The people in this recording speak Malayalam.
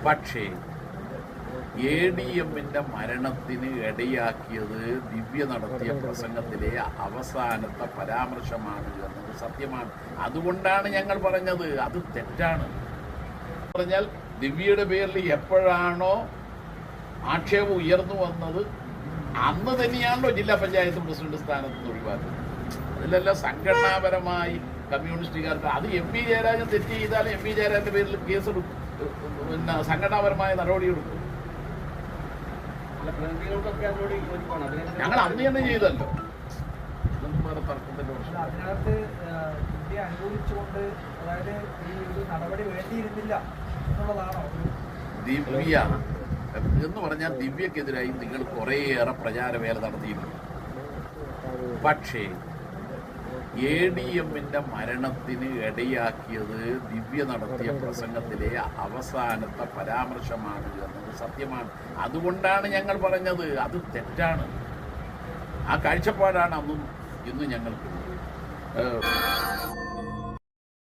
പക്ഷേ ADMന്റെ മരണത്തിന് ഇടയാക്കിയത് ദിവ്യ നടത്തിയ പ്രസംഗത്തിലെ അവസാനത്തെ പരാമർശമാണ് എന്നത് സത്യമാണ്. അതുകൊണ്ടാണ് ഞങ്ങൾ പറഞ്ഞത് അത് തെറ്റാണ്. പറഞ്ഞാൽ ദിവ്യയുടെ പേരിൽ എപ്പോഴാണോ ആക്ഷേപം ഉയർന്നു വന്നത് അന്ന് തന്നെയാണല്ലോ ജില്ലാ പഞ്ചായത്ത് പ്രസിഡന്റ് സ്ഥാനത്ത് നിന്ന് ഒഴിവാക്കുന്നത്. അതിലെല്ലാം സംഘടനാപരമായി കമ്മ്യൂണിസ്റ്റുകാർക്ക് അത് MP ജയരാജൻ തെറ്റ് ചെയ്താൽ MP ജയരാജന്റെ പേരിൽ കേസെടുക്കും, പിന്നെ സംഘടനാപരമായ നടപടിയെടുക്കും. ഞങ്ങൾ അന്ന് തന്നെ ചെയ്തല്ലോ. അതിനകത്ത് അനുകൂലിച്ചുകൊണ്ട് അതായത് ഈ ഒരു നടപടി വേണ്ടിയിരുന്നില്ല എന്നുള്ളതാണോ ദിവ്യ എന്ന് പറഞ്ഞാൽ ദിവ്യക്കെതിരായി നിങ്ങൾ കുറേയേറെ പ്രചാരവേല നടത്തിയിട്ടുണ്ട്. പക്ഷേ ADMന്റെ മരണത്തിന് ഇടയാക്കിയത് ദിവ്യ നടത്തിയ പ്രസംഗത്തിലെ അവസാനത്തെ പരാമർശമാണ് എന്നത് സത്യമാണ്. അതുകൊണ്ടാണ് ഞങ്ങൾ പറഞ്ഞത് അത് തെറ്റാണ്. ആ കാഴ്ചപ്പാടാണ് അന്നും ഇന്നും ഞങ്ങൾക്ക്